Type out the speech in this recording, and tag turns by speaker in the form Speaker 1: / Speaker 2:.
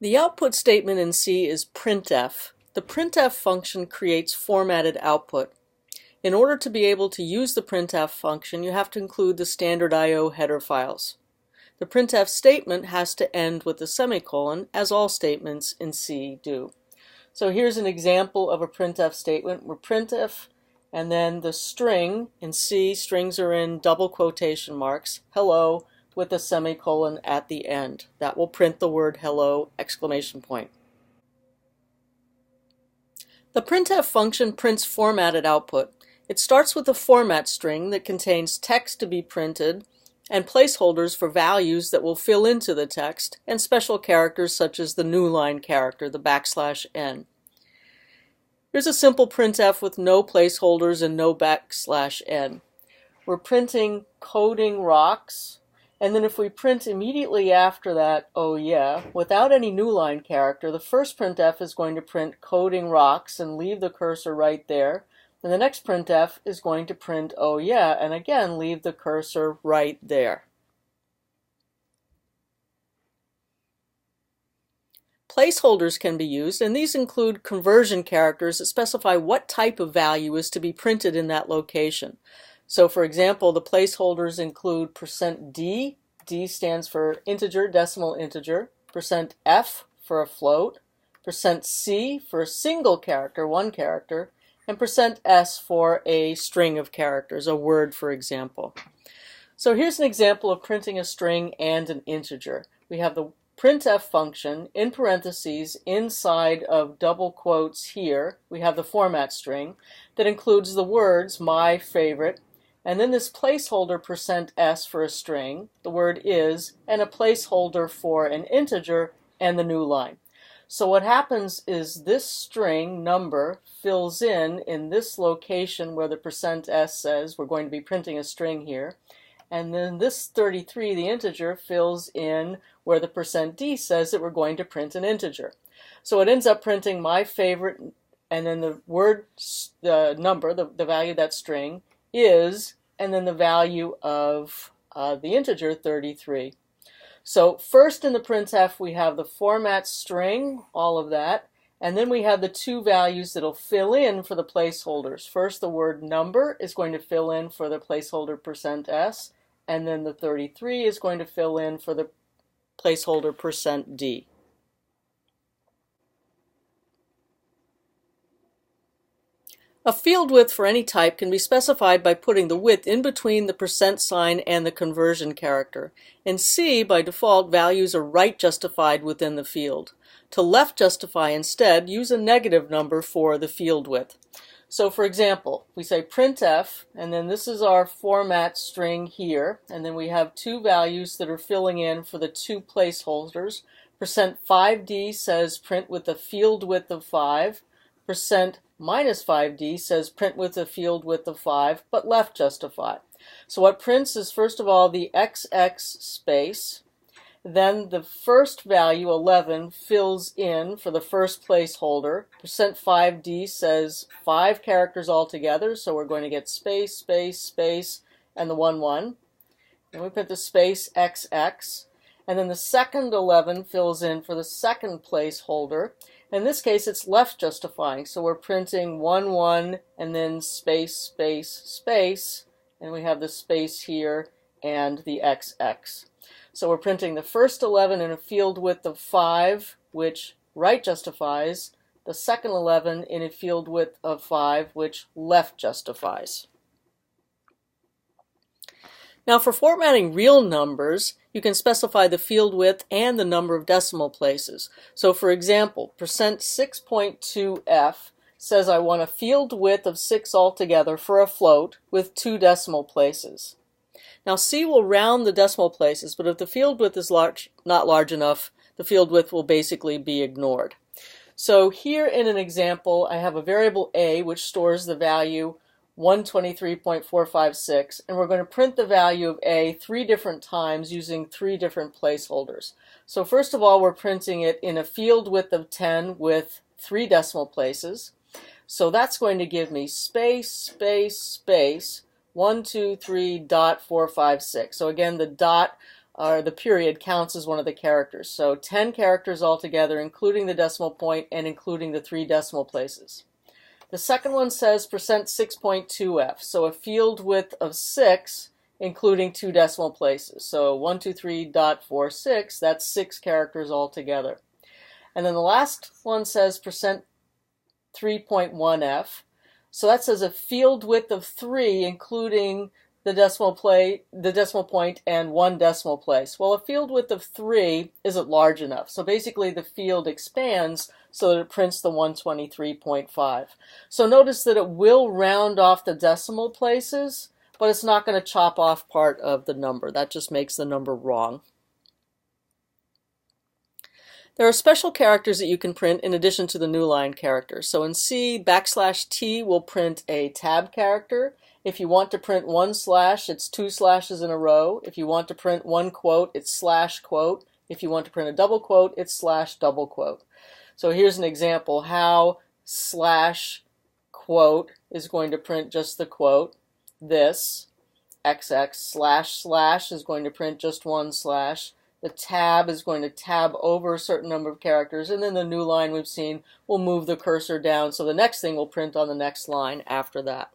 Speaker 1: The output statement in C is printf. The printf function creates formatted output. In order to be able to use the printf function, you have to include the standard I/O header files. The printf statement has to end with a semicolon, as all statements in C do. So here's an example of a printf statement where printf and then the string in C, strings are in double quotation marks, hello, with a semicolon at the end. That will print the word hello, exclamation point. The printf function prints formatted output. It starts with a format string that contains text to be printed and placeholders for values that will fill into the text and special characters such as the new line character, the \n. Here's a simple printf with no placeholders and no \n. We're printing coding rocks, and then if we print immediately after that, oh yeah, without any new line character, the first printf is going to print coding rocks and leave the cursor right there. And the next printf is going to print oh yeah, and again leave the cursor right there. Placeholders can be used, and these include conversion characters that specify what type of value is to be printed in that location. So for example, the placeholders include %d, d stands for integer, decimal integer, %f for a float, %c for a single character, one character, and %s for a string of characters, a word for example. So here's an example of printing a string and an integer. We have the printf function in parentheses inside of double quotes here. We have the format string that includes the words my favorite, and then this placeholder %s for a string, the word is, and a placeholder for an integer and the new line. So what happens is this string number fills in this location where the %s says we're going to be printing a string here. And then this 33, the integer, fills in where the %d says that we're going to print an integer. So it ends up printing my favorite, and then the word, the number, the value of that string is, and then the value of the integer 33. So first in the printf we have the format string, all of that, and then we have the two values that'll fill in for the placeholders. First the word number is going to fill in for the placeholder %s, and then the 33 is going to fill in for the placeholder %d. A field width for any type can be specified by putting the width in between the % and the conversion character. In C, by default, values are right justified within the field. To left justify instead, use a negative number for the field width. So for example, we say printf, and then this is our format string here, and then we have two values that are filling in for the two placeholders. %5d says print with a field width of 5, %-5d says print with a field width of 5, but left justify. So what prints is first of all the XX space, then the first value, 11, fills in for the first placeholder. %5d says 5 characters altogether, so we're going to get space, space, space, and the 1, and we put the space XX, and then the second 11 fills in for the second placeholder. In this case, it's left justifying, so we're printing 1, and then space, space, space, and we have the space here and the XX. So we're printing the first 11 in a field width of 5, which right justifies, the second 11 in a field width of 5, which left justifies. Now for formatting real numbers, you can specify the field width and the number of decimal places. So for example, %6.2f says I want a field width of 6 altogether for a float with 2 decimal places. Now C will round the decimal places, but if the field width is not large enough, the field width will basically be ignored. So here in an example, I have a variable a which stores the value 123.456, and we're going to print the value of a 3 different times using 3 different placeholders. So first of all, we're printing it in a field width of 10 with 3 decimal places. So that's going to give me space, space, space, 123.456. So again, the dot or the period, counts as one of the characters. So 10 characters altogether, including the decimal point and including the 3 decimal places. The second one says %6.2f, so a field width of 6, including 2 decimal places. So 123.46, that's 6 characters altogether. And then the last one says %3.1f, so that says a field width of 3, including the decimal point and 1 decimal place. Well, a field width of 3 isn't large enough. So basically the field expands so that it prints the 123.5. So notice that it will round off the decimal places, but it's not going to chop off part of the number. That just makes the number wrong. There are special characters that you can print in addition to the new line characters. So in C, \T will print a tab character. If you want to print 1 slash, it's 2 slashes in a row. If you want to print 1 quote, it's slash quote. If you want to print a double quote, it's slash double quote. So here's an example how slash quote is going to print just the quote. This XX slash is going to print just 1 slash. The tab is going to tab over a certain number of characters, and then the new line we've seen will move the cursor down, so the next thing will print on the next line after that.